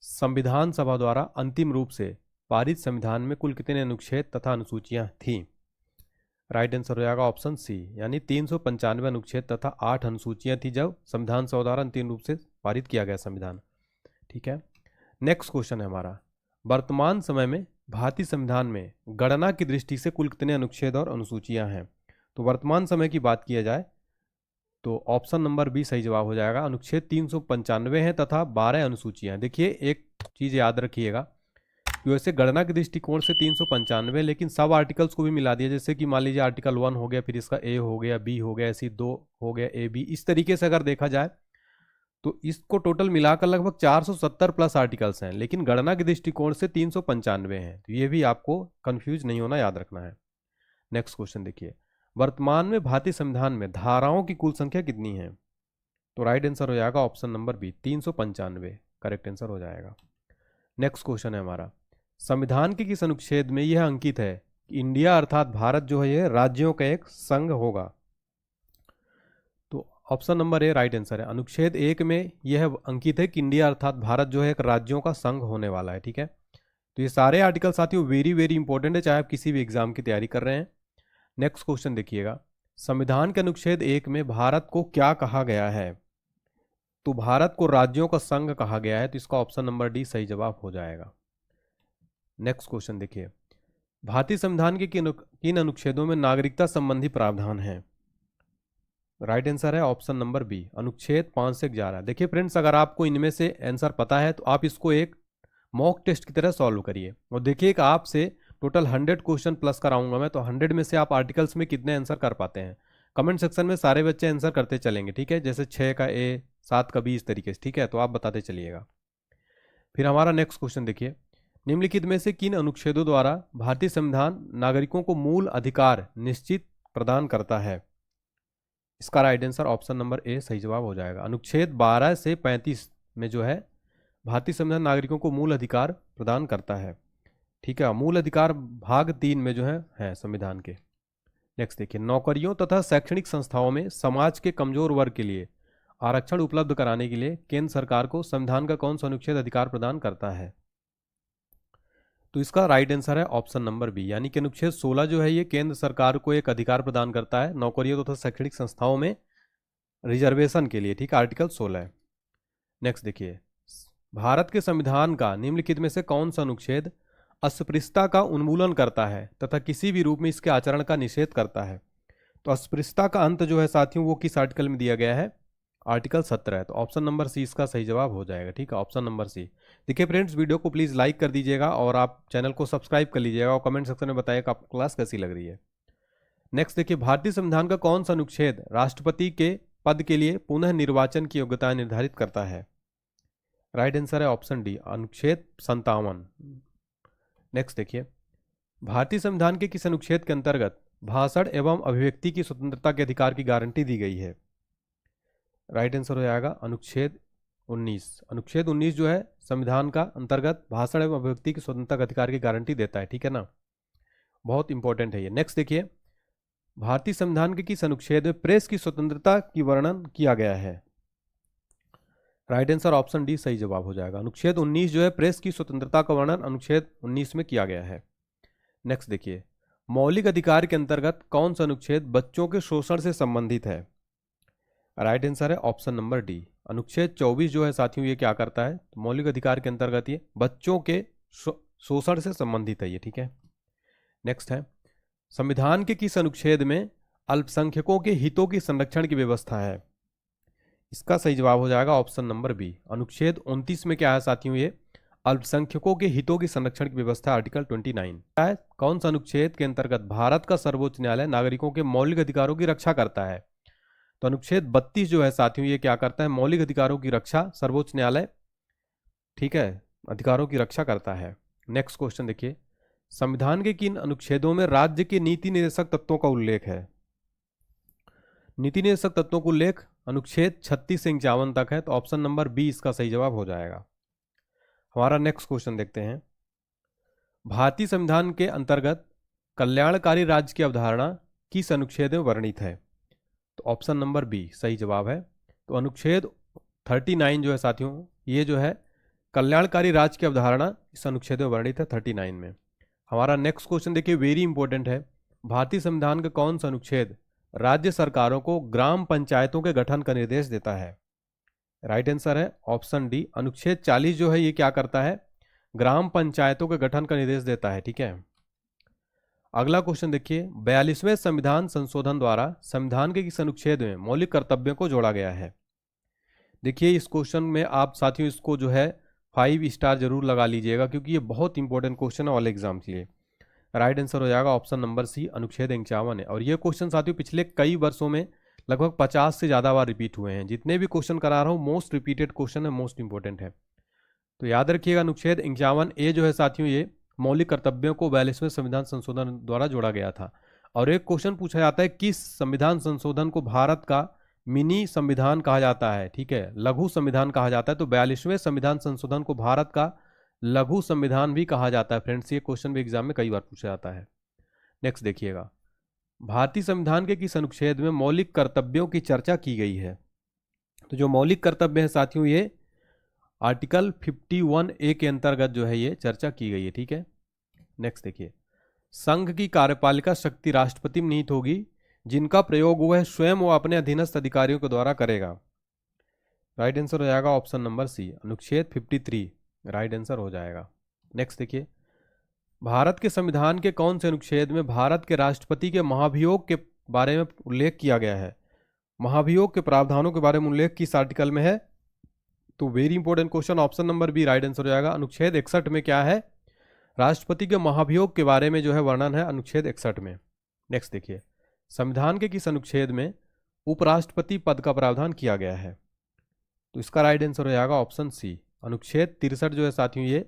संविधान सभा द्वारा अंतिम रूप से पारित संविधान में कुल कितने अनुच्छेद तथा अनुसूचियां थीं? राइट आंसर हो जाएगा ऑप्शन सी, यानी 395 अनुच्छेद तथा 8 अनुसूचियां थी जब संविधान सभा द्वारा अंतिम रूप से पारित किया गया संविधान। ठीक है, नेक्स्ट क्वेश्चन है हमारा, वर्तमान समय में भारतीय संविधान में गणना की दृष्टि से कुल कितने अनुच्छेद और अनुसूचियां हैं? तो वर्तमान समय की बात किया जाए तो ऑप्शन नंबर बी सही जवाब हो जाएगा। अनुच्छेद 395 हैं तथा 12 अनुसूचियां हैं। देखिए एक चीज याद रखिएगा कि वैसे गणना के दृष्टिकोण से 395, लेकिन सब आर्टिकल्स को भी मिला दिया, जैसे कि मान लीजिए आर्टिकल 1 हो गया, फिर इसका ए हो गया, बी हो गया, ऐसी 2 हो गया, ए बी, इस तरीके से अगर देखा जाए तो इसको टोटल मिलाकर लगभग 470 प्लस आर्टिकल्स हैं, लेकिन गणना के दृष्टिकोण से 395 हैं। तो ये भी आपको कंफ्यूज नहीं होना, याद रखना है। नेक्स्ट क्वेश्चन देखिए, वर्तमान में भारतीय संविधान में धाराओं की कुल संख्या कितनी है? तो राइट आंसर हो जाएगा option number B, 395 correct answer हो जाएगा। नेक्स्ट क्वेश्चन है हमारा, संविधान के किस अनुच्छेद में यह अंकित है कि इंडिया अर्थात भारत जो है यह राज्यों का एक संघ होगा? तो option number A right answer है। अनुच्छेद 1 में यह अंकित है कि इंडिया अर्थात भारत जो है एक राज्यों का संघ होने वाला है। ठीक है, तो ये सारे आर्टिकल साथियों वेरी वेरी इंपॉर्टेंट है, चाहे आप किसी भी एग्जाम की तैयारी कर रहे हैं। नेक्स्ट क्वेश्चन देखिएगा, संविधान के अनुच्छेद 1 में भारत को क्या कहा गया है? तो भारत को राज्यों का संघ कहा गया है, तो इसका ऑप्शन नंबर डी सही जवाब हो जाएगा। नेक्स्ट क्वेश्चन देखिए, भारतीय संविधान के किन अनुच्छेदों में नागरिकता संबंधी प्रावधान है? राइट आंसर है ऑप्शन नंबर बी, अनुच्छेद 5 से 11। देखिए फ्रेंड्स, अगर आपको इनमें से आंसर पता है तो आप इसको एक मॉक टेस्ट की तरह सॉल्व करिए और देखिए कि आपसे टोटल 100 क्वेश्चन प्लस कराऊंगा मैं, तो 100 में से आप आर्टिकल्स में कितने आंसर कर पाते हैं। कमेंट सेक्शन में सारे बच्चे आंसर करते चलेंगे। ठीक है, जैसे 6 का ए, 7 का बी, इस तरीके से। ठीक है, तो आप बताते चलिएगा। फिर हमारा नेक्स्ट क्वेश्चन देखिए, निम्नलिखित में से किन अनुच्छेदों द्वारा भारतीय संविधान नागरिकों को मूल अधिकार निश्चित प्रदान करता है? इसका right answer option number A सही जवाब हो जाएगा। अनुच्छेद 12 से 35 में जो है भारतीय संविधान नागरिकों को मूल अधिकार प्रदान करता है। ठीक है, मूल अधिकार भाग 3 में जो है संविधान के। नेक्स्ट देखिए, नौकरियों तथा शैक्षणिक संस्थाओं में समाज के कमजोर वर्ग के लिए आरक्षण उपलब्ध कराने के लिए केंद्र सरकार को संविधान का कौन सा अनुच्छेद अधिकार प्रदान करता है? तो इसका राइट आंसर है ऑप्शन नंबर बी, यानी कि अनुच्छेद 16 जो है ये केंद्र सरकार को एक अधिकार प्रदान करता है नौकरियों तथा शैक्षणिक संस्थाओं में रिजर्वेशन के लिए। ठीक है, आर्टिकल 16 है। नेक्स्ट देखिए, भारत के संविधान का निम्नलिखित में से कौन सा अनुच्छेद अस्पृश्यता का उन्मूलन करता है तथा किसी भी रूप में इसके आचरण का निषेध करता है? तो अस्पृश्यता का अंत जो है साथियों वो किस आर्टिकल में दिया गया है? आर्टिकल 17 है। तो ऑप्शन नंबर सी इसका सही जवाब हो जाएगा। ठीक है, ऑप्शन नंबर सी। देखिए फ्रेंड्स, वीडियो को प्लीज़ लाइक कर दीजिएगा और आप चैनल को सब्सक्राइब कर लीजिएगा और कमेंट सेक्शन में बताइएगा आपको क्लास कैसी लग रही है। नेक्स्ट देखिए, भारतीय संविधान का कौन सा अनुच्छेद राष्ट्रपति के पद के लिए पुनः निर्वाचन की योग्यता निर्धारित करता है? राइट आंसर है ऑप्शन डी, अनुच्छेद 57। नेक्स्ट देखिए, भारतीय संविधान के किस अनुच्छेद के अंतर्गत भाषण एवं अभिव्यक्ति की स्वतंत्रता के अधिकार की गारंटी दी गई है? राइट आंसर हो जाएगा अनुच्छेद 19। अनुच्छेद 19 जो है संविधान का अंतर्गत भाषण एवं अभिव्यक्ति की स्वतंत्रता के अधिकार की गारंटी देता है। ठीक है ना, बहुत इंपॉर्टेंट है ये। नेक्स्ट देखिए, भारतीय संविधान के किस अनुच्छेद में प्रेस की स्वतंत्रता की वर्णन किया गया है? राइट आंसर ऑप्शन डी सही जवाब हो जाएगा। अनुच्छेद 19 जो है प्रेस की स्वतंत्रता का वर्णन अनुच्छेद 19 में किया गया है। नेक्स्ट देखिए, मौलिक अधिकार के अंतर्गत कौन सा अनुच्छेद बच्चों के शोषण से संबंधित है? राइट आंसर है ऑप्शन नंबर डी, अनुच्छेद 24 जो है साथियों ये क्या करता है? तो मौलिक अधिकार के अंतर्गत ये बच्चों के शोषण से संबंधित है ये। ठीक है, नेक्स्ट है, संविधान के किस अनुच्छेद में अल्पसंख्यकों के हितों की संरक्षण की व्यवस्था है? इसका सही जवाब हो जाएगा ऑप्शन नंबर बी, अनुच्छेद 29 में क्या है साथियों? ये अल्पसंख्यकों के हितों की संरक्षण की व्यवस्था आर्टिकल 29 है। कौन सा अनुच्छेद के अंतर्गत भारत का सर्वोच्च न्यायालय नागरिकों के मौलिक अधिकारों की रक्षा करता है? तो अनुच्छेद 32 जो है साथियों ये क्या करता है? मौलिक अधिकारों की रक्षा सर्वोच्च न्यायालय, ठीक है, अधिकारों की रक्षा करता है। नेक्स्ट क्वेश्चन देखिए, संविधान के किन अनुच्छेदों में राज्य के नीति निर्देशक तत्वों का उल्लेख है? नीति निर्देशक तत्वों का उल्लेख अनुच्छेद 36 से 51 तक है। तो ऑप्शन नंबर बी इसका सही जवाब हो जाएगा। हमारा नेक्स्ट क्वेश्चन देखते हैं, भारतीय संविधान के अंतर्गत कल्याणकारी राज्य की अवधारणा किस अनुच्छेद में वर्णित है? तो ऑप्शन नंबर बी सही जवाब है। तो अनुच्छेद 39 जो है साथियों ये जो है कल्याणकारी राज्य की अवधारणा इस अनुच्छेद में वर्णित है 39 में। हमारा नेक्स्ट क्वेश्चन देखिए, वेरी इंपॉर्टेंट है। भारतीय संविधान का कौन सा अनुच्छेद राज्य सरकारों को ग्राम पंचायतों के गठन का निर्देश देता है? राइट आंसर है ऑप्शन डी, अनुच्छेद 40 जो है ये क्या करता है, ग्राम पंचायतों के गठन का निर्देश देता है। ठीक है, अगला क्वेश्चन देखिए, 42वें संविधान संशोधन द्वारा संविधान के किस अनुच्छेद में मौलिक कर्तव्यों को जोड़ा गया है? देखिए इस क्वेश्चन में आप साथियों इसको जो है 5 स्टार जरूर लगा लीजिएगा, क्योंकि ये बहुत इंपॉर्टेंट क्वेश्चन है ऑल एग्जाम के लिए। राइट आंसर हो जाएगा ऑप्शन नंबर सी, अनुच्छेद 51 है। और ये क्वेश्चन साथियों पिछले कई वर्षों में लगभग 50 से ज़्यादा बार रिपीट हुए हैं। जितने भी क्वेश्चन करा रहा हूँ मोस्ट रिपीटेड क्वेश्चन है, मोस्ट इंपॉर्टेंट है, तो याद रखिएगा अनुच्छेद 51 ए जो है साथियों ये मौलिक कर्तव्यों को 42वें संविधान संशोधन द्वारा जोड़ा गया था। और एक क्वेश्चन पूछा जाता है, किस संविधान संशोधन को भारत का मिनी संविधान कहा जाता है? ठीक है, लघु संविधान कहा जाता है। तो 42वें संविधान संशोधन को भारत का लघु संविधान भी कहा जाता है। फ्रेंड्स ये क्वेश्चन भी एग्जाम में कई बार पूछा जाता है। नेक्स्ट देखिएगा, भारतीय संविधान के किस अनुच्छेद में मौलिक कर्तव्यों की चर्चा की गई है? तो जो मौलिक कर्तव्य है साथियों ये आर्टिकल 51A के अंतर्गत जो है ये चर्चा की गई है। ठीक है, नेक्स्ट देखिए, संघ की कार्यपालिका शक्ति राष्ट्रपति में निहित होगी, जिनका प्रयोग वह स्वयं व अपने अधीनस्थ अधिकारियों के द्वारा करेगा। राइट आंसर हो जाएगा ऑप्शन नंबर सी, अनुच्छेद 53 राइट आंसर हो जाएगा। नेक्स्ट देखिए, भारत के संविधान के कौन से अनुच्छेद में भारत के राष्ट्रपति के महाभियोग के बारे में उल्लेख किया गया है? महाभियोग के प्रावधानों के बारे में उल्लेख किस आर्टिकल में है? तो very important question, option number B right answer हो जाएगा। अनुच्छेद 61 में क्या है, राष्ट्रपति के महाभियोग के बारे में जो है वर्णन है अनुच्छेद 61 में। नेक्स्ट देखिए, संविधान के किस अनुच्छेद में उपराष्ट्रपति पद का प्रावधान किया गया है? तो इसका राइट आंसर हो जाएगा ऑप्शन सी, अनुच्छेद 63 जो है साथियों ये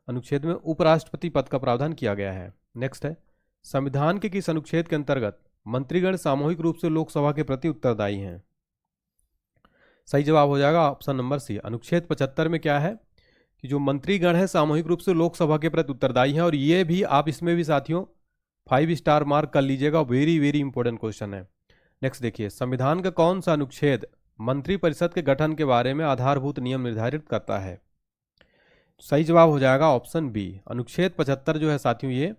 अनुच्छेद में उपराष्ट्रपति पद का प्रावधान किया गया है। नेक्स्ट है, संविधान के किस अनुच्छेद के अंतर्गत मंत्रीगण सामूहिक रूप से लोकसभा के प्रति उत्तरदायी हैं? सही जवाब हो जाएगा ऑप्शन नंबर सी, अनुच्छेद 75 में क्या है कि जो मंत्रीगण है सामूहिक रूप से लोकसभा के प्रति उत्तरदायी हैं। और ये भी आप इसमें भी साथियों 5 स्टार मार्क कर लीजिएगा, वेरी वेरी इंपॉर्टेंट क्वेश्चन है। नेक्स्ट देखिए, संविधान का कौन सा अनुच्छेद मंत्रिपरिषद के गठन के बारे में आधारभूत नियम निर्धारित करता है? सही जवाब हो जाएगा ऑप्शन बी, अनुच्छेद 75 जो है साथियों ये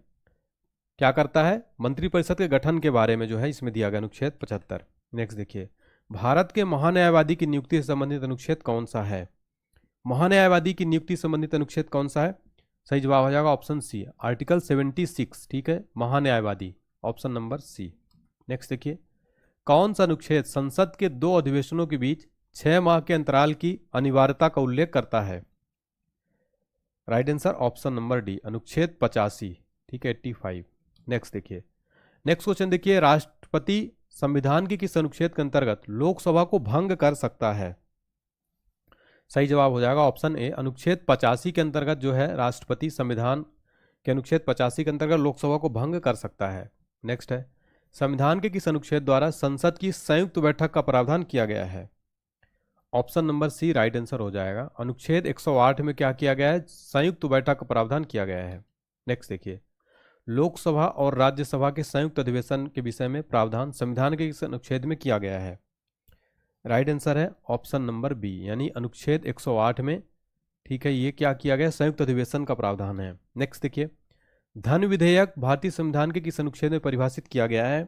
क्या करता है, मंत्रिपरिषद के गठन के बारे में जो है इसमें दिया गया अनुच्छेद 75। नेक्स्ट देखिए, भारत के महान्यायवादी की नियुक्ति से संबंधित अनुच्छेद कौन सा है? महान्यायवादी की नियुक्ति संबंधित अनुच्छेद कौन सा है? सही जवाब हो जाएगा ऑप्शन सी, आर्टिकल 76। ठीक है, महान्यायवादी ऑप्शन नंबर सी। नेक्स्ट देखिए, कौन सा अनुच्छेद संसद के 2 अधिवेशनों के बीच 6 माह के अंतराल की अनिवार्यता का उल्लेख करता है? Right answer option number D, अनुच्छेद 85। ठीक है, 85। नेक्स्ट देखिए, नेक्स्ट क्वेश्चन देखिए, राष्ट्रपति संविधान के किस अनुच्छेद के अंतर्गत लोकसभा को भंग कर सकता है? सही जवाब हो जाएगा ऑप्शन ए, अनुच्छेद 85 के अंतर्गत जो है राष्ट्रपति संविधान के अनुच्छेद 85 के अंतर्गत लोकसभा को भंग कर सकता है। नेक्स्ट है, संविधान के किस अनुच्छेद द्वारा संसद की संयुक्त बैठक का प्रावधान किया गया है? Option number C right answer हो जाएगा, अनुच्छेद 108 में क्या किया गया है, संयुक्त बैठक का प्रावधान किया गया है। नेक्स्ट देखिए, लोकसभा और राज्यसभा के संयुक्त अधिवेशन के विषय में प्रावधान संविधान के किस अनुच्छेद में किया गया है? राइट आंसर है ऑप्शन नंबर बी, यानी अनुच्छेद 108 में। ठीक है, ये क्या किया गया, संयुक्त अधिवेशन का प्रावधान है। नेक्स्ट देखिए, धन विधेयक भारतीय संविधान के किस अनुच्छेद में परिभाषित किया गया है?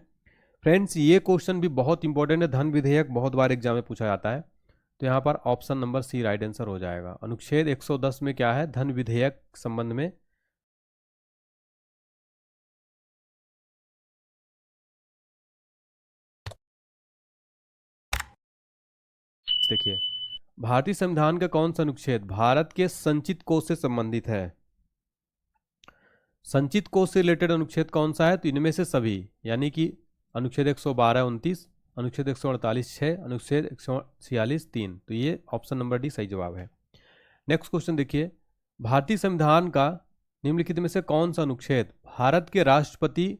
फ्रेंड्स ये क्वेश्चन भी बहुत इंपॉर्टेंट है, धन विधेयक बहुत बार एग्जाम में पूछा जाता है, तो यहाँ पर option number C right answer हो जाएगा। अनुच्छेद 110 में क्या है, धन विधेयक संबंध में देखिए, भारतीय संविधान का कौन सा अनुच्छेद भारत के संचित कोष से संबंधित है? संचित कोष से रिलेटेड अनुच्छेद कौन सा है? तो इनमें से सभी, यानी कि अनुच्छेद 112 29, अनुच्छेद 148 6, अनुच्छेद 146 3। तो ये ऑप्शन नंबर डी सही जवाब है। नेक्स्ट क्वेश्चन देखिए, भारतीय संविधान का निम्नलिखित में से कौन सा अनुच्छेद भारत के राष्ट्रपति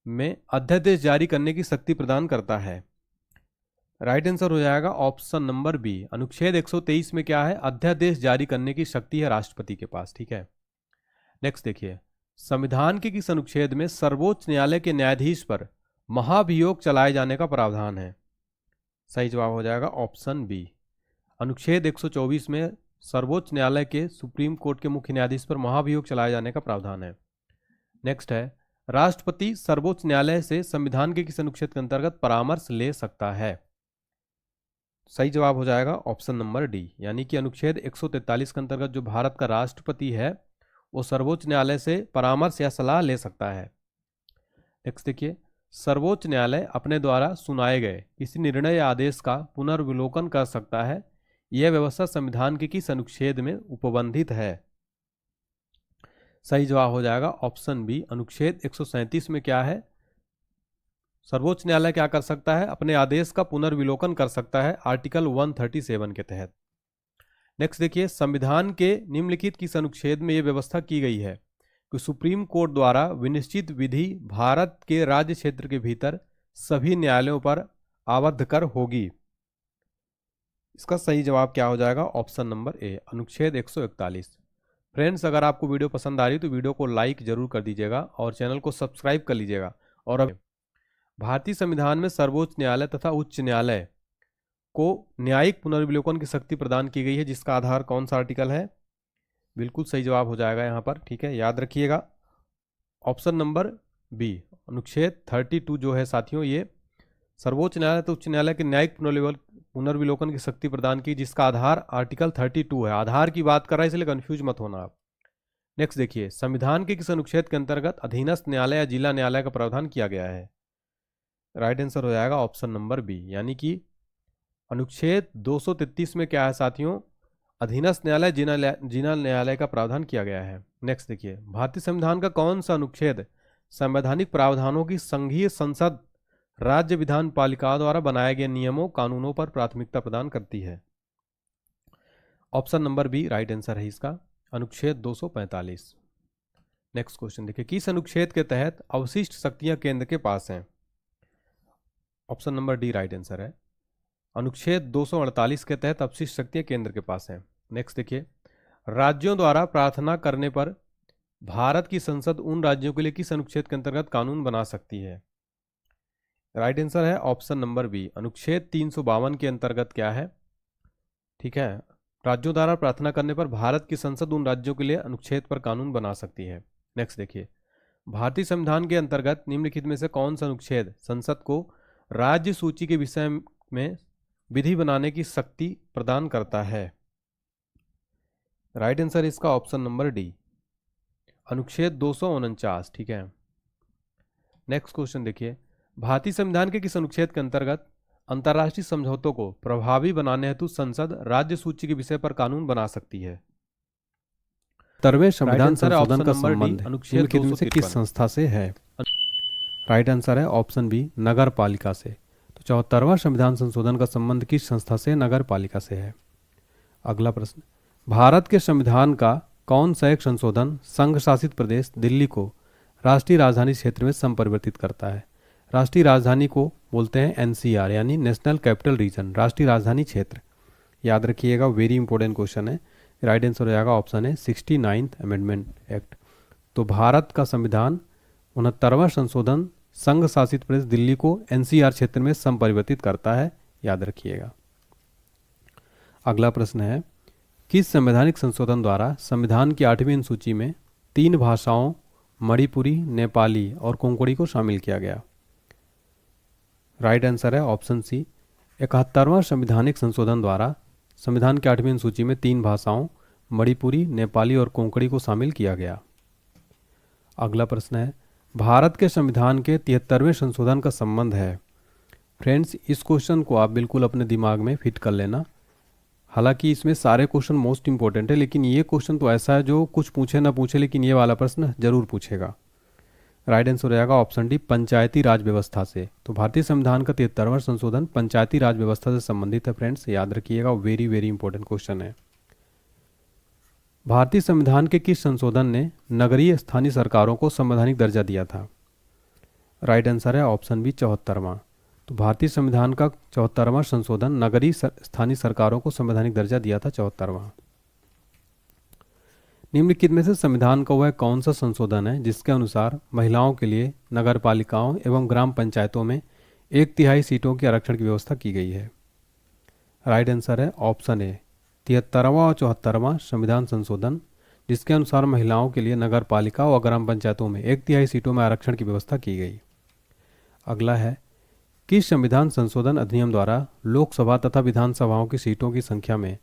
में अध्यादेश जारी करने की शक्ति प्रदान करता है? राइट आंसर हो जाएगा ऑप्शन नंबर बी, अनुच्छेद 123 में क्या है, अध्यादेश जारी करने की शक्ति है राष्ट्रपति के पास। ठीक है, नेक्स्ट देखिए, संविधान के किस अनुच्छेद में सर्वोच्च न्यायालय के न्यायाधीश पर महाभियोग चलाए जाने का प्रावधान है? सही जवाब हो जाएगा ऑप्शन बी, अनुच्छेद 124 में सर्वोच्च न्यायालय के सुप्रीम कोर्ट के मुख्य न्यायाधीश पर महाभियोग चलाए जाने का प्रावधान है। नेक्स्ट है, राष्ट्रपति सर्वोच्च न्यायालय से संविधान के किस अनुच्छेद के अंतर्गत परामर्श ले सकता है? सही जवाब हो जाएगा ऑप्शन नंबर डी, यानी कि अनुच्छेद 143 के अंतर्गत जो भारत का राष्ट्रपति है वो सर्वोच्च न्यायालय से परामर्श या सलाह ले सकता है। नेक्स्ट देखिए, सर्वोच्च न्यायालय अपने द्वारा सुनाए गए किसी निर्णय या आदेश का पुनर्विलोकन कर सकता है। यह व्यवस्था संविधान के किस अनुच्छेद में उपबंधित है? सही जवाब हो जाएगा ऑप्शन बी, अनुच्छेद 137 में क्या है? सर्वोच्च न्यायालय क्या कर सकता है? अपने आदेश का पुनर्विलोकन कर सकता है, आर्टिकल 137 के तहत। नेक्स्ट देखिए, संविधान के निम्नलिखित किस अनुच्छेद में यह व्यवस्था की गई है कि सुप्रीम कोर्ट द्वारा विनिश्चित विधि भारत के राज्य क्षेत्र के भीतर सभी न्यायालयों पर आबद्ध कर होगी? इसका सही जवाब क्या हो जाएगा? ऑप्शन नंबर ए, अनुच्छेद 141। फ्रेंड्स, अगर आपको वीडियो पसंद आ रही है तो वीडियो को लाइक जरूर कर दीजिएगा और चैनल को सब्सक्राइब कर लीजिएगा। और अब भारतीय संविधान में सर्वोच्च न्यायालय तथा उच्च न्यायालय को न्यायिक पुनर्विलोकन की शक्ति प्रदान की गई है, जिसका आधार कौन सा आर्टिकल है? बिल्कुल सही जवाब हो जाएगा यहाँ पर, ठीक है, याद रखिएगा ऑप्शन नंबर बी, अनुच्छेद 32 जो है साथियों, ये सर्वोच्च न्यायालय तो उच्च न्यायालय के न्यायिक पुनर्विलोकन की शक्ति प्रदान की, जिसका आधार आर्टिकल 32 है। आधार की बात कर रहा है, इसलिए कंफ्यूज मत होना आप। नेक्स्ट देखिए, संविधान के किस अनुच्छेद के अंतर्गत अधीनस्थ न्यायालय या जिला न्यायालय का प्रावधान किया गया है? राइट आंसर हो जाएगा ऑप्शन नंबर बी, यानी कि अनुच्छेद 233 में क्या है साथियों? अधीनस्थ न्यायालय जिला न्यायालय का प्रावधान किया गया है। नेक्स्ट देखिए, भारतीय संविधान का कौन सा अनुच्छेद संवैधानिक प्रावधानों की संघीय संसद राज्य विधान पालिकाओं द्वारा बनाए गए नियमों कानूनों पर प्राथमिकता प्रदान करती है? Option number B right answer है इसका, अनुच्छेद 245। नेक्स्ट क्वेश्चन देखिए, किस अनुच्छेद के तहत अवशिष्ट शक्तियां केंद्र के पास हैं? Option number D right answer है, अनुच्छेद 248 के तहत अवशिष्ट शक्तियां केंद्र के पास हैं। नेक्स्ट देखिए, राज्यों द्वारा प्रार्थना करने पर भारत की संसद उन राज्यों के लिए किस अनुच्छेद के अंतर्गत कानून बना सकती है? राइट आंसर है ऑप्शन नंबर बी, अनुच्छेद 352 के अंतर्गत क्या है? ठीक है, राज्यों द्वारा प्रार्थना करने पर भारत की संसद उन राज्यों के लिए अनुच्छेद पर कानून बना सकती है। नेक्स्ट देखिए, भारतीय संविधान के अंतर्गत निम्नलिखित में से कौन सा अनुच्छेद संसद को राज्य सूची के विषय में विधि बनाने की शक्ति प्रदान करता है? राइट आंसर इसका ऑप्शन नंबर डी, अनुच्छेद 249। ठीक है, नेक्स्ट क्वेश्चन देखिए, भारतीय संविधान के किस अनुच्छेद के अंतर्गत अंतर्राष्ट्रीय समझौतों को प्रभावी बनाने हेतु संसद राज्य सूची के विषय पर कानून बना सकती है? 70वें संविधान संशोधन का संबंध निम्नलिखित में से किस संस्था से है? राइट आंसर है ऑप्शन बी, नगर पालिका से। तो 74वां संविधान संशोधन का संबंध किस संस्था से? नगर पालिका से है। अगला प्रश्न, भारत के संविधान का कौन सा एक संशोधन संघ शासित प्रदेश दिल्ली को राष्ट्रीय राजधानी क्षेत्र में संपरिवर्तित करता है? राष्ट्रीय राजधानी को बोलते हैं एनसीआर, यानी नेशनल कैपिटल रीजन, राष्ट्रीय राजधानी क्षेत्र। याद रखिएगा, वेरी इंपॉर्टेंट क्वेश्चन है। राइट आंसर हो जाएगा ऑप्शन है 69th अमेंडमेंट एक्ट। तो भारत का संविधान 69वां संशोधन संघ शासित प्रदेश दिल्ली को एनसीआर क्षेत्र में संपरिवर्तित करता है, याद रखिएगा। अगला प्रश्न है, किस संवैधानिक संशोधन द्वारा संविधान की 8वीं अनुसूची में 3 भाषाओं मणिपुरी, नेपाली और कोंकणी को शामिल किया गया? राइट आंसर है ऑप्शन सी, 71वां संवैधानिक संशोधन द्वारा संविधान की 8वीं अनुसूची में 3 भाषाओं मणिपुरी, नेपाली और कोंकणी को शामिल किया गया। अगला प्रश्न है, भारत के संविधान के 73वें संशोधन का संबंध है? फ्रेंड्स, इस क्वेश्चन को आप बिल्कुल अपने दिमाग में फिट कर लेना। हालांकि इसमें सारे क्वेश्चन मोस्ट इंपॉर्टेंट है, लेकिन ये क्वेश्चन तो ऐसा है जो कुछ पूछे ना पूछे, लेकिन ये वाला प्रश्न जरूर पूछेगा। राइट आंसर हो जाएगा ऑप्शन डी, पंचायती राज व्यवस्था से। तो भारतीय संविधान का 73वां संशोधन पंचायती राज व्यवस्था से संबंधित है। फ्रेंड्स, याद रखिएगा, वेरी वेरी इंपॉर्टेंट क्वेश्चन है। भारतीय संविधान के किस संशोधन ने नगरीय स्थानीय सरकारों को संवैधानिक दर्जा दिया था? राइट आंसर है ऑप्शन बी, 74वां। तो भारतीय संविधान का 74वां संशोधन नगरीय स्थानीय सरकारों को संवैधानिक दर्जा दिया था, 74वां। निम्नलिखित में से संविधान का वह कौन सा संशोधन है जिसके अनुसार महिलाओं के लिए नगर पालिकाओं एवं ग्राम पंचायतों में 1/3 सीटों के आरक्षण की व्यवस्था की गई है? राइट आंसर है ऑप्शन ए, 73वां और 74वां संविधान संशोधन, जिसके अनुसार महिलाओं के लिए नगर पालिका और ग्राम पंचायतों में 1/3 सीटों में आरक्षण की व्यवस्था की गई। अगला है, किस संविधान संशोधन अधिनियम द्वारा लोकसभा तथा विधानसभाओं की सीटों की संख्या में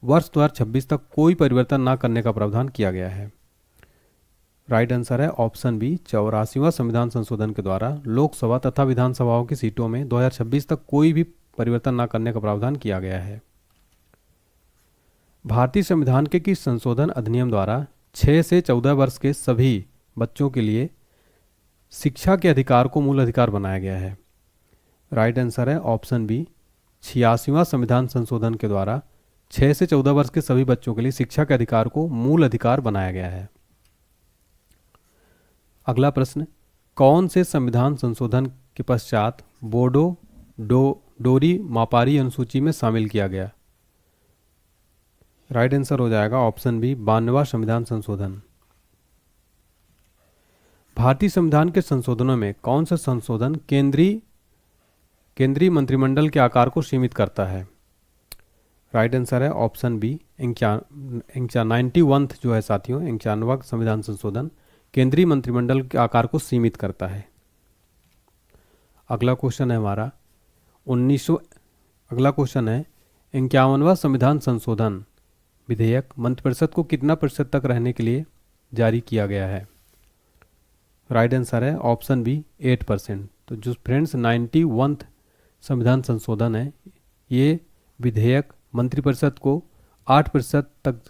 वर्ष 2026 तक कोई परिवर्तन न करने का प्रावधान किया गया है? राइट आंसर है ऑप्शन बी, 84वां संविधान संशोधन के द्वारा लोकसभा तथा विधानसभाओं की सीटों में 2026 तक कोई भी परिवर्तन न करने का प्रावधान किया गया है। भारतीय संविधान के किस संशोधन अधिनियम द्वारा 6 से 14 वर्ष के सभी बच्चों के लिए शिक्षा के अधिकार को मूल अधिकार बनाया गया है? राइट आंसर है ऑप्शन बी, 86वां संविधान संशोधन के द्वारा 6 से 14 वर्ष के सभी बच्चों के लिए शिक्षा के अधिकार को मूल अधिकार बनाया गया है। अगला प्रश्न, कौन से संविधान संशोधन के पश्चात बोडो डोरी मापारी अनुसूची में शामिल किया गया? राइट आंसर हो जाएगा ऑप्शन बी, 92वां संविधान संशोधन। भारतीय संविधान के संशोधनों में कौन सा संशोधन केंद्रीय मंत्रिमंडल के आकार को सीमित करता है? राइट आंसर है ऑप्शन बी, 91 जो है साथियों, 91वां संविधान संशोधन केंद्रीय मंत्रिमंडल के आकार को सीमित करता है। अगला क्वेश्चन है हमारा 51वां संविधान संशोधन विधेयक मंत्रिपरिषद को कितना प्रतिशत तक रहने के लिए जारी किया गया है? राइट आंसर है ऑप्शन बी, 8%। तो जो फ्रेंड्स 91 संविधान संशोधन है, ये विधेयक मंत्रिपरिषद को 8% तक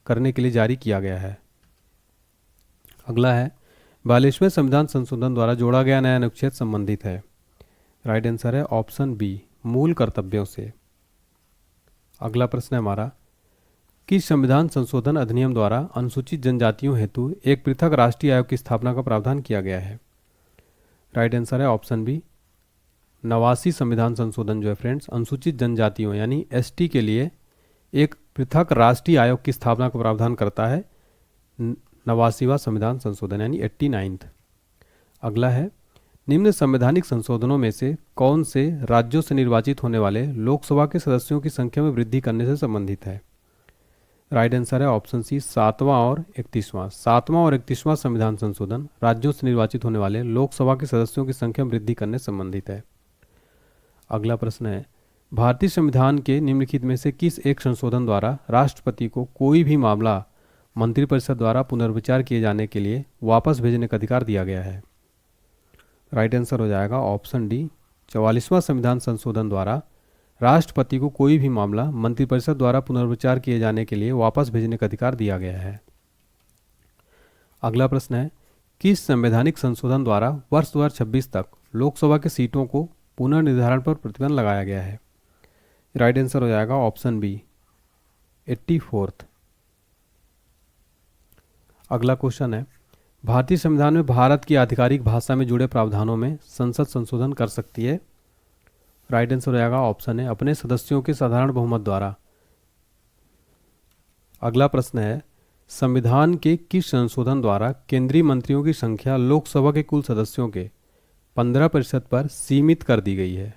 करने के लिए जारी किया गया है। अगला है 42वें संविधान संशोधन द्वारा जोड़ा गया नया अनुच्छेद संबंधित है? राइट आंसर है ऑप्शन बी, मूल कर्तव्यों से। अगला प्रश्न है हमारा, किस संविधान संशोधन अधिनियम द्वारा अनुसूचित जनजातियों हेतु एक पृथक राष्ट्रीय आयोग की स्थापना का प्रावधान किया गया है? राइट आंसर है ऑप्शन बी, 89 संविधान संशोधन जो है फ्रेंड्स अनुसूचित जनजातियों यानी एसटी के लिए एक पृथक राष्ट्रीय आयोग की स्थापना का प्रावधान करता है। 89वां संविधान संशोधन यानी 89th। अगला है, निम्न संवैधानिक संशोधनों में से कौन से राज्यों से निर्वाचित होने वाले लोकसभा के सदस्यों की संख्या में वृद्धि करने से संबंधित है? राइट आंसर है ऑप्शन सी, 7वां और 31वां संविधान संशोधन राज्यों से निर्वाचित होने वाले लोकसभा के सदस्यों की संख्या में वृद्धि करने से संबंधित है। अगला प्रश्न है, भारतीय संविधान के निम्नलिखित में से किस एक संशोधन द्वारा राष्ट्रपति को कोई भी मामला मंत्रिपरिषद द्वारा पुनर्विचार किए जाने के लिए वापस भेजने का अधिकार दिया गया है? राइट आंसर हो जाएगा ऑप्शन डी, 44वां संविधान संशोधन द्वारा राष्ट्रपति को कोई भी मामला मंत्रिपरिषद द्वारा पुनर्विचार किए जाने के लिए वापस भेजने का अधिकार दिया गया है। अगला प्रश्न है, किस संवैधानिक संशोधन द्वारा वर्ष 2026 तक लोकसभा के सीटों को पुनर्निर्धारण पर प्रतिबंध लगाया गया है? राइट आंसर हो जाएगा ऑप्शन बी, 84th। अगला क्वेश्चन है, भारतीय संविधान में भारत की आधिकारिक भाषा में जुड़े प्रावधानों में संसद संशोधन कर सकती है? राइट आंसर हो जाएगा ऑप्शन है, अपने सदस्यों के साधारण बहुमत द्वारा। अगला प्रश्न है, संविधान के किस संशोधन द्वारा केंद्रीय मंत्रियों की संख्या लोकसभा के कुल सदस्यों के 15% पर सीमित कर दी गई है?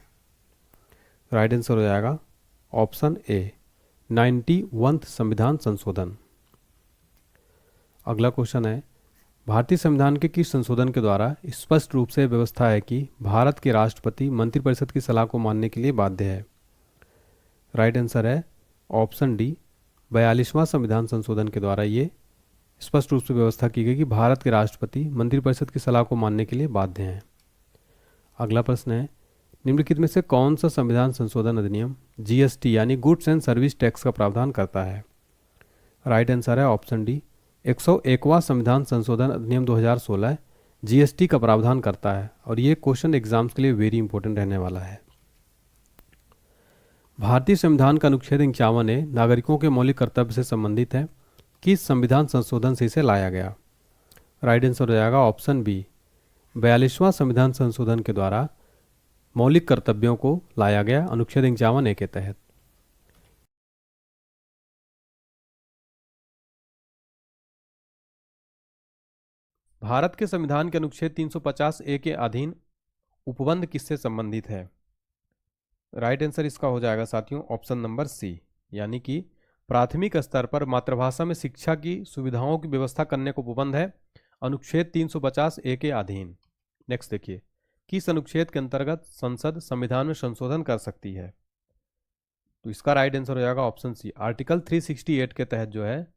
राइट आंसर हो जाएगा ऑप्शन ए, 91वां संविधान संशोधन। अगला क्वेश्चन है, भारतीय संविधान के किस संशोधन के द्वारा स्पष्ट रूप से व्यवस्था है कि भारत के राष्ट्रपति मंत्रिपरिषद की सलाह को मानने के लिए बाध्य है? राइट आंसर है ऑप्शन डी, 42वां संविधान संशोधन के द्वारा ये स्पष्ट रूप से व्यवस्था की गई कि भारत के राष्ट्रपति मंत्रिपरिषद की सलाह को मानने के लिए बाध्य हैं। अगला प्रश्न है, निम्नलिखित में से कौन सा संविधान संशोधन अधिनियम जीएसटी यानी गुड्स एंड सर्विस टैक्स का प्रावधान करता है? राइट आंसर है ऑप्शन डी, 101वां संविधान संशोधन अधिनियम 2016 जीएसटी का प्रावधान करता है और ये क्वेश्चन एग्जाम्स के लिए वेरी इंपॉर्टेंट रहने वाला है। भारतीय संविधान का अनुच्छेद 51 नागरिकों के मौलिक कर्तव्य से संबंधित है, किस संविधान संशोधन से इसे लाया गया? राइट आंसर हो जाएगा ऑप्शन बी, 42वां संविधान संशोधन के द्वारा मौलिक कर्तव्यों को लाया गया अनुच्छेद 51 के तहत। भारत के संविधान के अनुच्छेद 350A के अधीन उपबंध किससे संबंधित है? राइट आंसर इसका हो जाएगा साथियों ऑप्शन नंबर सी, यानी कि प्राथमिक स्तर पर मातृभाषा में शिक्षा की सुविधाओं की व्यवस्था करने को उपबंध है अनुच्छेद 350 ए के अधीन। नेक्स्ट देखिए, किस अनुच्छेद के अंतर्गत संसद संविधान में संशोधन कर सकती है? तो इसका राइट आंसर हो जाएगा ऑप्शन सी, आर्टिकल 368 के तहत जो है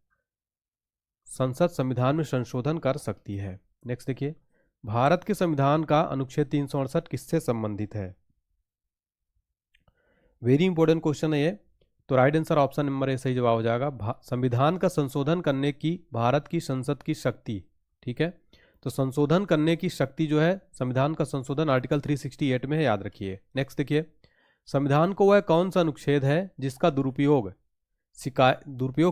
संसद संविधान में संशोधन कर सकती है। नेक्स्ट देखिए, भारत के संविधान का अनुच्छेद 368 किससे संबंधित है? वेरी इंपॉर्टेंट क्वेश्चन है ये। तो right answer option number A सही जवाब हो जाएगा। संविधान का संशोधन करने की भारत की संसद की शक्ति, ठीक है, तो संशोधन करने की शक्ति जो है, संविधान का संशोधन आर्टिकल 368 में है, याद रखिए। नेक्स्ट देखिए, संविधान को वह कौन सा अनुच्छेद है जिसका दुरुपयोग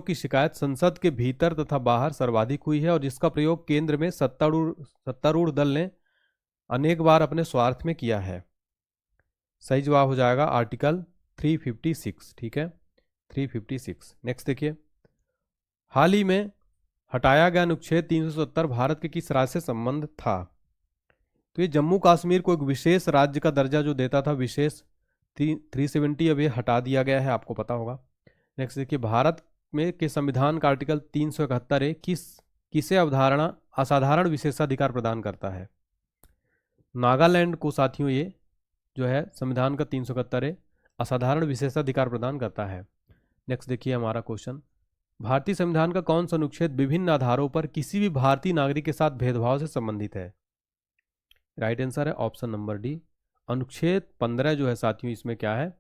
की शिकायत संसद के भीतर तथा बाहर सर्वाधिक हुई है और जिसका प्रयोग केंद्र में सत्तारूढ़ दल ने अनेक बार अपने स्वार्थ में किया है? सही जवाब हो जाएगा आर्टिकल 356, ठीक है, 356। नेक्स्ट देखिए, हाल ही में हटाया गया अनुच्छेद 370 भारत के किस राज्य से संबंध था? तो ये जम्मू कश्मीर को एक विशेष राज्य का दर्जा जो देता था, विशेष 370 अब ये हटा दिया गया है, आपको पता होगा। नेक्स्ट देखिए, भारत में के संविधान का आर्टिकल 371 किसे अवधारणा असाधारण विशेषाधिकार प्रदान करता है? नागालैंड को साथियों ये जो है संविधान का 371 असाधारण विशेषाधिकार प्रदान करता है। नेक्स्ट देखिए हमारा क्वेश्चन, भारतीय संविधान का कौन सा अनुच्छेद विभिन्न आधारों पर किसी भी भारतीय नागरिक के साथ भेदभाव से संबंधित है? राइट आंसर है ऑप्शन नंबर डी, अनुच्छेद 15 जो है साथियों, इसमें क्या है,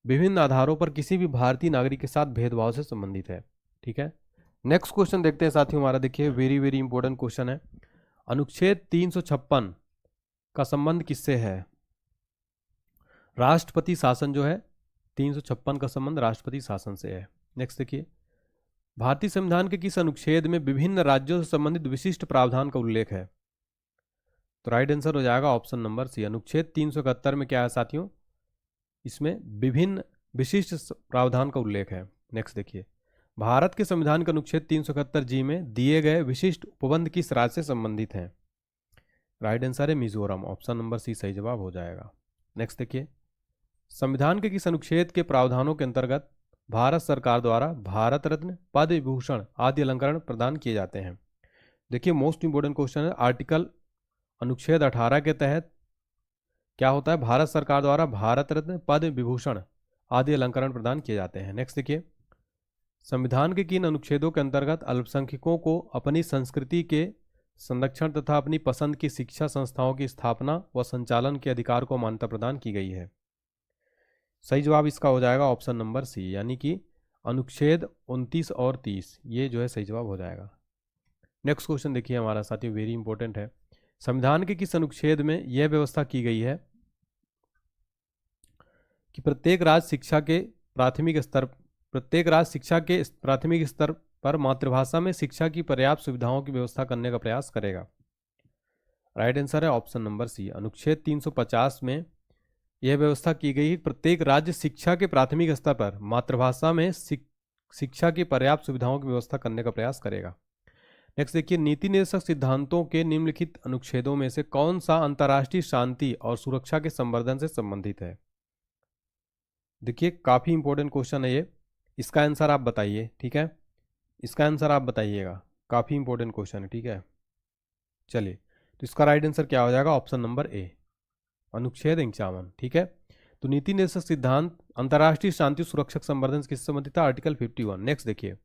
विभिन्न आधारों पर किसी भी भारतीय नागरिक के साथ भेदभाव से संबंधित है, ठीक है। नेक्स्ट क्वेश्चन देखते हैं साथियों हमारा, देखिए वेरी वेरी इंपॉर्टेंट क्वेश्चन है। अनुच्छेद 356 का संबंध किससे है? राष्ट्रपति शासन जो है, 356 का संबंध राष्ट्रपति शासन से है। नेक्स्ट देखिए, भारतीय संविधान के किस अनुच्छेद में विभिन्न राज्यों से संबंधित विशिष्ट प्रावधान का उल्लेख है? तो राइट आंसर हो जाएगा ऑप्शन नंबर सी, अनुच्छेद 371 में क्या है साथियों, इसमें विभिन्न विशिष्ट प्रावधान का उल्लेख है। नेक्स्ट देखिए, भारत के संविधान के अनुच्छेद 371 जी में दिए गए विशिष्ट उपबंध किस राज्य से संबंधित हैं? राइट आंसर है मिजोरम, ऑप्शन नंबर सी सही जवाब हो जाएगा। नेक्स्ट देखिए, संविधान के किस अनुच्छेद के प्रावधानों के अंतर्गत भारत सरकार द्वारा भारत रत्न, पद्म विभूषण आदि अलंकरण प्रदान किए जाते हैं? देखिए मोस्ट इंपोर्टेंट क्वेश्चन है, आर्टिकल अनुच्छेद 18 के तहत क्या होता है, भारत सरकार द्वारा भारत रत्न, पद्म विभूषण आदि अलंकरण प्रदान किए जाते हैं। नेक्स्ट देखिए, संविधान के किन अनुच्छेदों के अंतर्गत अल्पसंख्यकों को अपनी संस्कृति के संरक्षण तथा अपनी पसंद की शिक्षा संस्थाओं की स्थापना व संचालन के अधिकार को मान्यता प्रदान की गई है? सही जवाब इसका हो जाएगा ऑप्शन नंबर सी, यानी कि अनुच्छेद 29 और 30, ये जो है सही जवाब हो जाएगा। नेक्स्ट क्वेश्चन देखिए हमारा साथियों, वेरी इंपॉर्टेंट है। संविधान के किस अनुच्छेद में यह व्यवस्था की गई है कि प्रत्येक राज्य शिक्षा के प्राथमिक स्तर पर मातृभाषा में शिक्षा की पर्याप्त सुविधाओं की व्यवस्था करने का प्रयास करेगा? राइट आंसर है ऑप्शन नंबर सी, अनुच्छेद 350 में यह व्यवस्था की गई है, प्रत्येक राज्य शिक्षा के प्राथमिक स्तर पर मातृभाषा में शिक्षा की पर्याप्त सुविधाओं की व्यवस्था करने का प्रयास करेगा। नेक्स्ट देखिए, नीति निर्देशक सिद्धांतों के निम्नलिखित अनुच्छेदों में से कौन सा अंतर्राष्ट्रीय शांति और सुरक्षा के संवर्धन से संबंधित है? देखिए काफी इंपॉर्टेंट क्वेश्चन है ये, इसका आंसर आप बताइए, ठीक है, इसका आंसर आप बताइएगा, काफी इंपॉर्टेंट क्वेश्चन है, ठीक है। चलिए, तो इसका राइट आंसर क्या हो जाएगा, ऑप्शन नंबर ए, अनुच्छेद 51, ठीक है। तो नीति निर्देशक सिद्धांत अंतर्राष्ट्रीय शांति सुरक्षा संवर्धन किससे संबंधित था? आर्टिकल 51। नेक्स्ट देखिए,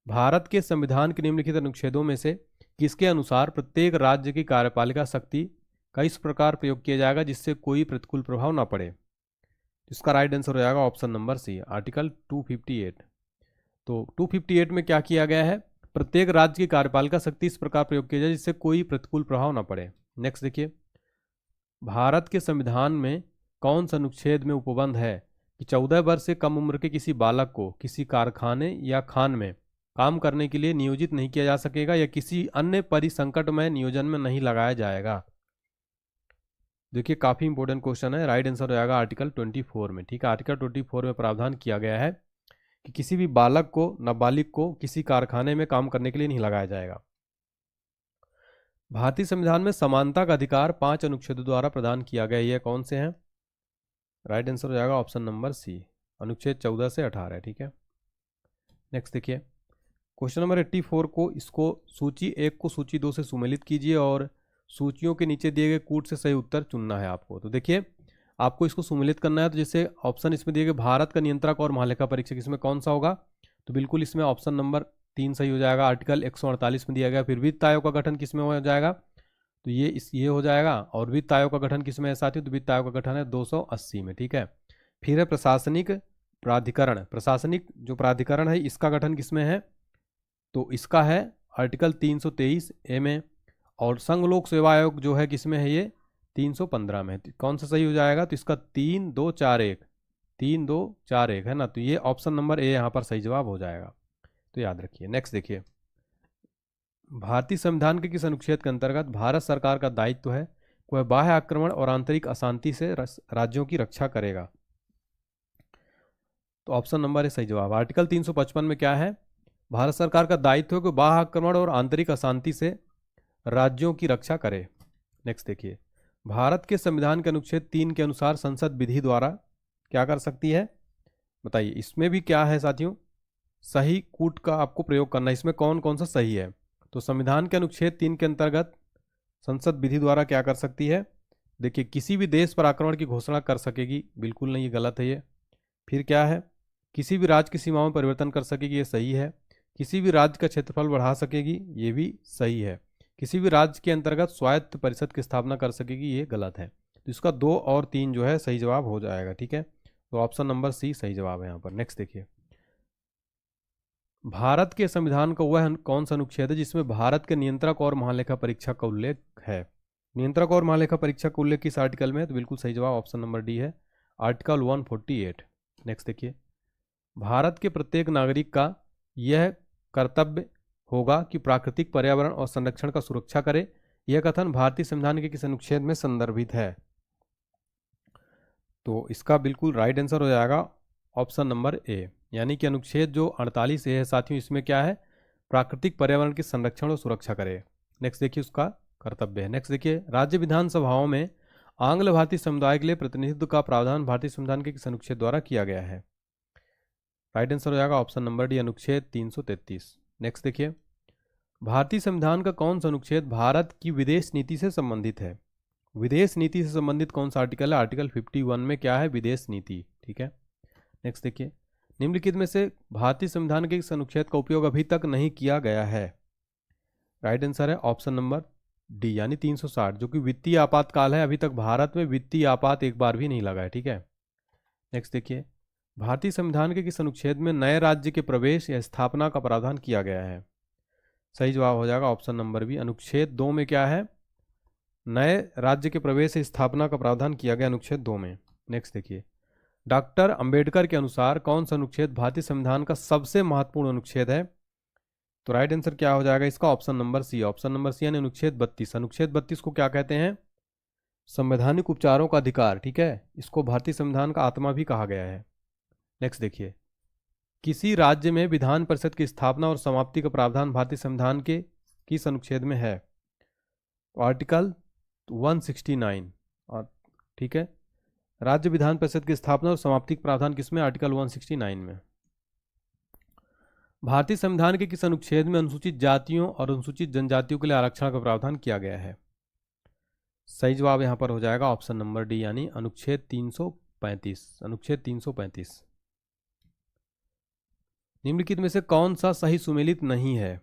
भारत के संविधान के निम्नलिखित अनुच्छेदों में से किसके अनुसार प्रत्येक राज्य की कार्यपालिका शक्ति का इस प्रकार प्रयोग किया जाएगा जिससे कोई प्रतिकूल प्रभाव ना पड़े? इसका राइट आंसर हो जाएगा ऑप्शन नंबर सी, आर्टिकल 258। तो 258 में क्या किया गया है, प्रत्येक राज्य की कार्यपालिका शक्ति इस प्रकार प्रयोग किया जाए जिससे कोई प्रतिकूल प्रभाव ना पड़े। नेक्स्ट देखिए, भारत के संविधान में कौन सा अनुच्छेद में उपबंध है कि 14 वर्ष से कम उम्र के किसी बालक को किसी कारखाने या खान में काम करने के लिए नियोजित नहीं किया जा सकेगा या किसी अन्य परिसंकटमय नियोजन में नहीं लगाया जाएगा? देखिए काफी इंपॉर्टेंट क्वेश्चन है, राइट आंसर हो जाएगा आर्टिकल 24 में, ठीक है। आर्टिकल 24 में प्रावधान किया गया है कि किसी भी बालक को, नाबालिग को किसी कारखाने में काम करने के लिए नहीं लगाया जाएगा। भारतीय संविधान में समानता का अधिकार 5 अनुच्छेदों द्वारा प्रदान किया गया, यह कौन से हैं? राइट आंसर हो जाएगा ऑप्शन नंबर सी, अनुच्छेद 14 से 18, ठीक है। नेक्स्ट देखिए क्वेश्चन नंबर 84 को, इसको सूची 1 को सूची 2 से सुमेलित कीजिए और सूचियों के नीचे दिए गए कूट से सही उत्तर चुनना है आपको। तो देखिए आपको इसको सुमेलित करना है, तो जैसे ऑप्शन इसमें दिए गए भारत का नियंत्रक और महालेखा परीक्षक, इसमें कौन सा होगा? तो बिल्कुल इसमें ऑप्शन नंबर 3 सही हो जाएगा। आर्टिकल 148 में दिया गया। फिर वित्त आयोग का गठन किसमें हो जाएगा? तो ये हो जाएगा। और वित्त आयोग का गठन किसमें है साथियों? तो वित्त आयोग का गठन है 280 में, ठीक है। फिर है प्रशासनिक प्राधिकरण। प्रशासनिक जो प्राधिकरण है इसका गठन किसमें है? तो इसका है आर्टिकल 323 ए में। और संघ लोक सेवा आयोग जो है किसमें है? ये 315 में। कौन सा सही हो जाएगा? तो इसका 3241 है ना। तो ये ऑप्शन नंबर ए यहाँ पर सही जवाब हो जाएगा, तो याद रखिए। नेक्स्ट देखिए भारतीय संविधान के किस अनुच्छेद के अंतर्गत भारत सरकार का दायित्व है वह बाह्य आक्रमण और आंतरिक अशांति से राज्यों की रक्षा करेगा? तो ऑप्शन नंबर ए सही जवाब। आर्टिकल 355 में क्या है? भारत सरकार का दायित्व है कि बाह्य आक्रमण और आंतरिक अशांति से राज्यों की रक्षा करे। नेक्स्ट देखिए भारत के संविधान के अनुच्छेद 3 के अनुसार संसद विधि द्वारा क्या कर सकती है? बताइए। इसमें भी क्या है साथियों? सही कूट का आपको प्रयोग करना है। इसमें कौन कौन सा सही है? तो संविधान के अनुच्छेद 3 के अंतर्गत संसद विधि द्वारा क्या कर सकती है? देखिए किसी भी देश पर आक्रमण की घोषणा कर सकेगी, बिल्कुल नहीं, ये गलत है ये। फिर क्या है? किसी भी राज्य की सीमाओं में परिवर्तन कर सकेगी, ये सही है। किसी भी राज्य का क्षेत्रफल बढ़ा सकेगी, ये भी सही है। किसी भी राज्य के अंतर्गत स्वायत्त परिषद की स्थापना कर सकेगी, ये गलत है। तो इसका 2 और 3 जो है सही जवाब हो जाएगा, ठीक है। तो ऑप्शन नंबर सी सही जवाब है यहाँ पर। नेक्स्ट देखिए भारत के संविधान का वह कौन सा अनुच्छेद है जिसमें भारत के नियंत्रक और महालेखा परीक्षक का उल्लेख है? नियंत्रक और महालेखा परीक्षक का उल्लेख किस आर्टिकल में है? तो बिल्कुल सही जवाब ऑप्शन नंबर डी है, आर्टिकल 148। नेक्स्ट देखिए भारत के प्रत्येक नागरिक का यह कर्तव्य होगा कि प्राकृतिक पर्यावरण और संरक्षण का सुरक्षा करे। यह कथन भारतीय संविधान के किस अनुच्छेद में संदर्भित है? तो इसका बिल्कुल राइट आंसर हो जाएगा ऑप्शन नंबर ए, यानी कि अनुच्छेद जो 48 ए है साथियों, इसमें क्या है? प्राकृतिक पर्यावरण के संरक्षण और सुरक्षा करे। नेक्स्ट देखिए उसका कर्तव्य है। नेक्स्ट देखिए राज्य विधानसभाओं में आंग्ल भारतीय समुदाय के लिए प्रतिनिधित्व का प्रावधान भारतीय संविधान के किस अनुच्छेद द्वारा किया गया है? राइट आंसर हो जाएगा ऑप्शन नंबर डी, अनुच्छेद 333। नेक्स्ट देखिए भारतीय संविधान का कौन सा अनुच्छेद भारत की विदेश नीति से संबंधित है? विदेश नीति से संबंधित कौन सा आर्टिकल है? आर्टिकल 51 में क्या है? विदेश नीति, ठीक है। नेक्स्ट देखिए निम्नलिखित में से भारतीय संविधान के इस अनुच्छेद का उपयोग अभी तक नहीं किया गया है? राइट आंसर है ऑप्शन नंबर डी, यानी 360, जो कि वित्तीय आपातकाल है। अभी तक भारत में वित्तीय आपात एक बार भी नहीं लगा है, ठीक है। नेक्स्ट देखिए भारतीय संविधान के किस अनुच्छेद में नए राज्य के प्रवेश या स्थापना का प्रावधान किया गया है? सही जवाब हो जाएगा ऑप्शन नंबर बी, अनुच्छेद 2 में क्या है? नए राज्य के प्रवेश या स्थापना का प्रावधान किया गया अनुच्छेद 2 में। नेक्स्ट देखिए डॉक्टर अंबेडकर के अनुसार कौन सा अनुच्छेद भारतीय संविधान का सबसे महत्वपूर्ण अनुच्छेद है? तो राइट आंसर क्या हो जाएगा इसका? Option number C. Option number C यानी अनुच्छेद 32। अनुच्छेद 32 को क्या कहते हैं? संवैधानिक उपचारों का अधिकार, ठीक है। इसको भारतीय संविधान का आत्मा भी कहा गया है। नेक्स्ट देखिए किसी राज्य में विधान परिषद की स्थापना और समाप्ति का प्रावधान भारतीय संविधान के किस अनुच्छेद में है? आर्टिकल 169, और ठीक है राज्य विधान परिषद की स्थापना और समाप्ति का प्रावधान किसमें? आर्टिकल 169 में। भारतीय संविधान के किस अनुच्छेद में अनुसूचित जातियों और अनुसूचित जनजातियों के लिए आरक्षण का प्रावधान किया गया है? सही जवाब यहां पर हो जाएगा ऑप्शन नंबर डी, यानी अनुच्छेद 335। अनुच्छेद 335। निम्नलिखित में से कौन सा सही सुमेलित नहीं है?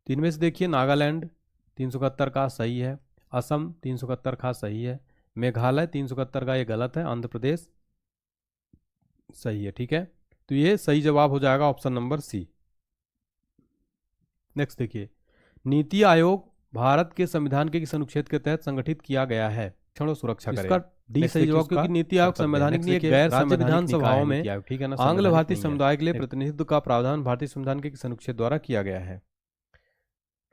तो इनमें से देखिए नागालैंड 371 का सही है, असम 371 का सही है, मेघालय 371 का ये गलत है, आंध्र प्रदेश सही है, ठीक है। तो ये सही जवाब हो जाएगा ऑप्शन नंबर सी। नेक्स्ट देखिए नीति आयोग भारत के संविधान के किस अनुच्छेद के तहत संगठित किया गया है? क्षण सुरक्षा करेगा। इसका डी सही जवाब, क्योंकि नीति आयोग संवैधानिक नहीं है, गैर संवैधानिक विधानसभाओं में, ठीक है ना, आंग्ल भारतीय समुदाय के लिए प्रतिनिधित्व का प्रावधान भारतीय संविधान के किस अनुच्छेद द्वारा किया गया है?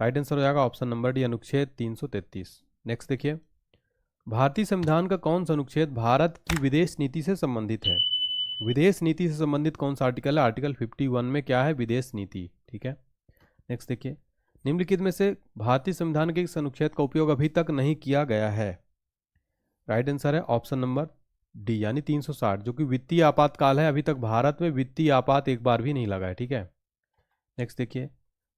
राइट आंसर हो जाएगा ऑप्शन नंबर डी, अनुच्छेद 333। नेक्स्ट देखिए भारतीय संविधान का कौन सा अनुच्छेद भारत की विदेश नीति से संबंधित है? विदेश नीति से संबंधित कौन सा आर्टिकल है? आर्टिकल 51 में क्या है? विदेश नीति, ठीक है। नेक्स्ट देखिए निम्नलिखित में से भारतीय संविधान के इस अनुच्छेद का उपयोग अभी तक नहीं किया गया है? राइट आंसर है ऑप्शन नंबर डी, यानी 360, जो कि वित्तीय आपातकाल है। अभी तक भारत में वित्तीय आपात एक बार भी नहीं लगा है, ठीक है। नेक्स्ट देखिए,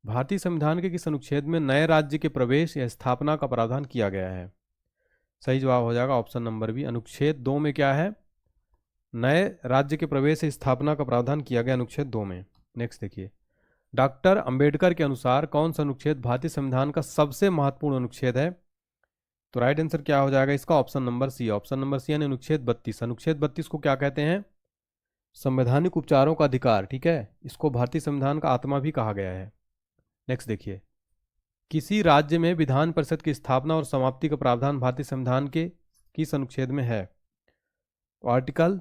भारतीय संविधान के किस अनुच्छेद में नए राज्य के प्रवेश या स्थापना का प्रावधान किया गया है? सही जवाब हो जाएगा ऑप्शन नंबर बी, अनुच्छेद 2 में क्या है? नए राज्य के प्रवेश या स्थापना का प्रावधान किया गया अनुच्छेद 2 में। नेक्स्ट देखिए, डॉक्टर अंबेडकर के अनुसार कौन सा अनुच्छेद भारतीय संविधान का सबसे महत्वपूर्ण अनुच्छेद है? तो राइट आंसर क्या हो जाएगा इसका? Option number C. Option number C यानी अनुच्छेद 32। अनुच्छेद 32 को क्या कहते हैं? संवैधानिक उपचारों का अधिकार। ठीक है, इसको भारतीय संविधान का आत्मा भी कहा गया है। नेक्स्ट देखिए, किसी राज्य में विधान परिषद की स्थापना और समाप्ति का प्रावधान भारतीय संविधान के किस अनुच्छेद में है? आर्टिकल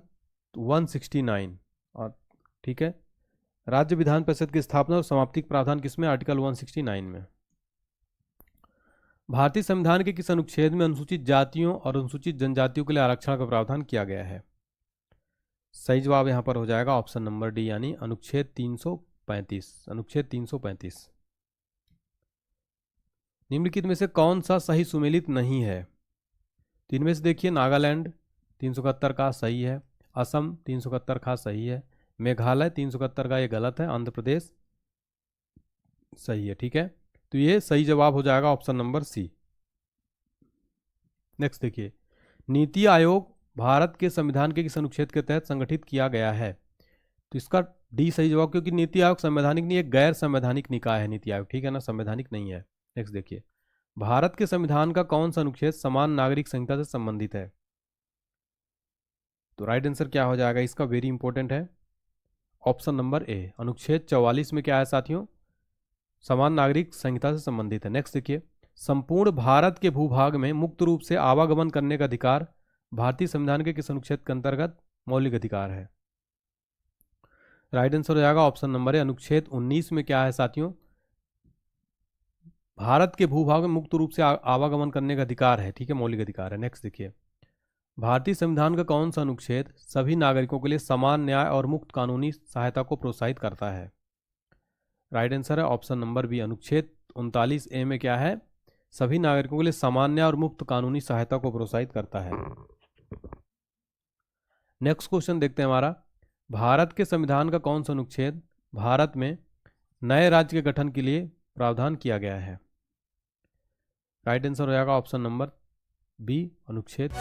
169। और ठीक है, राज्य विधान परिषद की स्थापना और समाप्ति का प्रावधान किसमें? आर्टिकल 169 में। भारतीय संविधान के किस अनुच्छेद में अनुसूचित जातियों और अनुसूचित जनजातियों के लिए आरक्षण का प्रावधान किया गया है? सही जवाब यहां पर हो जाएगा ऑप्शन नंबर डी यानी अनुच्छेद 335। अनुच्छेद 335। निम्नलिखित में से कौन सा सही सुमेलित नहीं है? तो इनमें से देखिए, नागालैंड 371 का सही है, असम 371 का सही है, मेघालय 371 का ये गलत है, आंध्र प्रदेश सही है। ठीक है, तो ये सही जवाब हो जाएगा ऑप्शन नंबर सी। नेक्स्ट देखिए, नीति आयोग भारत के संविधान के किस अनुच्छेद के तहत संगठित किया गया है? तो इसका डी सही जवाब, क्योंकि नीति आयोग संवैधानिक नहीं, एक गैर संवैधानिक निकाय है नीति आयोग। ठीक है ना, संवैधानिक नहीं है। नेक्स्ट देखिए, भारत के संविधान का कौन सा अनुच्छेद समान नागरिक संहिता से संबंधित है? तो राइट आंसर क्या हो जाएगा इसका? वेरी इंपॉर्टेंट है, ऑप्शन नंबर ए। अनुच्छेद 44 में क्या है साथियों? समान नागरिक संहिता से संबंधित है। नेक्स्ट देखिए, संपूर्ण भारत के भूभाग में मुक्त रूप से आवागमन करने का अधिकार भारतीय संविधान के किस अनुच्छेद के अंतर्गत मौलिक अधिकार है? राइट आंसर हो जाएगा ऑप्शन नंबर ए, अनुच्छेद 19 में क्या है साथियों? भारत के भूभाग में मुक्त रूप से आवागमन करने का अधिकार है। ठीक है, मौलिक अधिकार है। नेक्स्ट देखिए, भारतीय संविधान का कौन सा अनुच्छेद सभी नागरिकों के लिए समान न्याय और मुक्त कानूनी सहायता को प्रोत्साहित करता है? राइट आंसर है ऑप्शन नंबर बी, अनुच्छेद 39 ए में क्या है? सभी नागरिकों के लिए समान न्याय और मुक्त कानूनी सहायता को प्रोत्साहित करता है। नेक्स्ट क्वेश्चन देखते हैं हमारा, भारत के संविधान का कौन सा अनुच्छेद भारत में नए राज्य के गठन के लिए प्रावधान किया गया है? राइट आंसर हो जाएगा ऑप्शन नंबर बी, अनुच्छेद।